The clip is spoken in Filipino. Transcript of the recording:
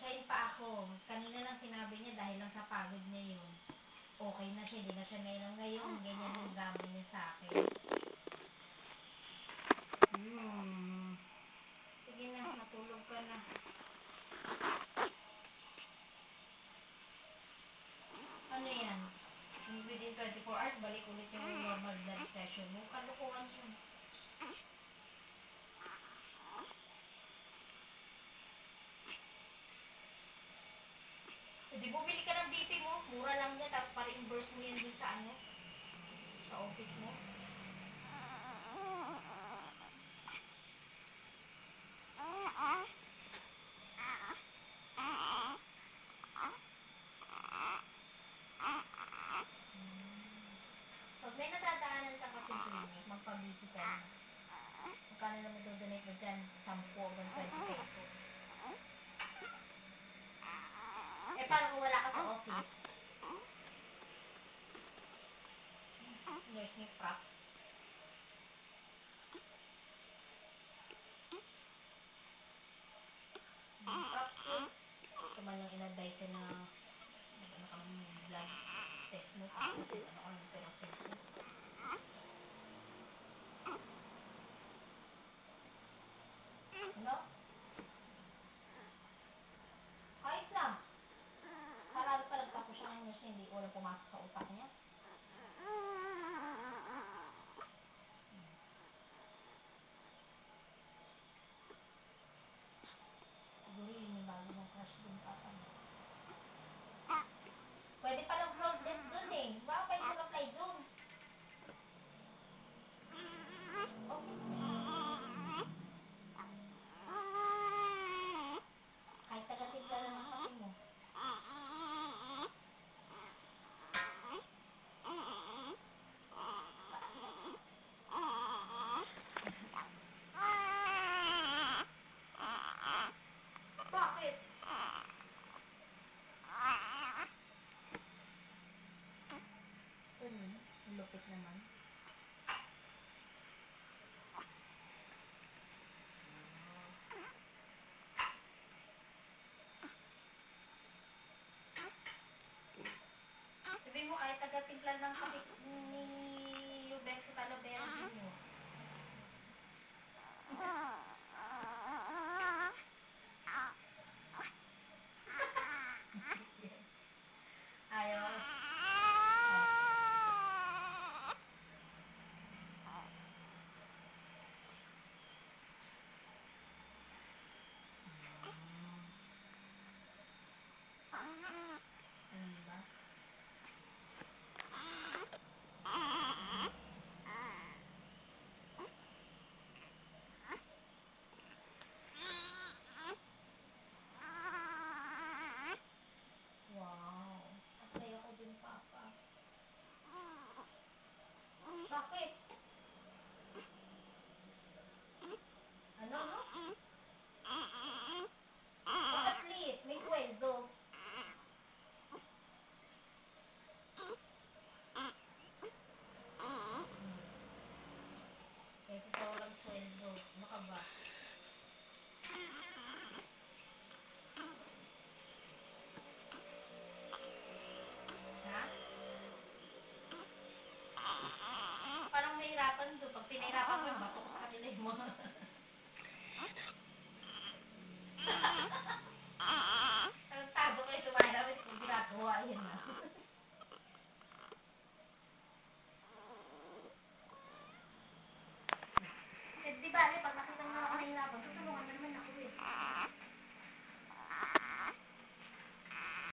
Nag-resign pa ako. Kanina lang sinabi niya dahil lang sa pagod niya yun. Okay na siya, hindi na siya ngayon. Ganyan yung drama niya sa akin. Sige na, matulog ka na. Ano yan? Within 24 hours, balik ulit yung normal blood pressure mo. Kalukuhan yun. Hindi, bumili ka ng BP mo. Mura lang yan. Tapos pa-reimburse mo yan dun sa ano? Sa office mo. Pag may nadadaanan ka kasi clinic, magpa-BP ka na. Magkano naman do-donate mo dyan? 10 o 20 pesos. Eh, paano kung wala ka sa office? Nurse ni Prof. Prof, ito man yung in-advise na ano kang blood test mo. Ano kang therapist mo. Ano? Ayos lang. Marami pa nagtapos siya ng nurse, hindi walang pumasok sa utak niya. Siguro yun yung bago mong crush dun pa. Pwede palang front desk dun eh. Baka pwede mag-apply dun. Okay. Kahit taga-timpla lang ang kape mo. Bakit? Lupit naman. Sabi mo ay taga-timpla ng kape ni Ruben sa Talavera Jr. Ayaw. Ba? Wow. Apply ako din, Papa. Bakit? Ano, no? At least, may sweldo. Kahit ito walang sweldo. Ano ka ba? Ha? Parang mahirapan doon. Pag pinahirapan mo, batok sa kanila yung mga... Ang tago kayo sumahin namin kung ginagawa yun na.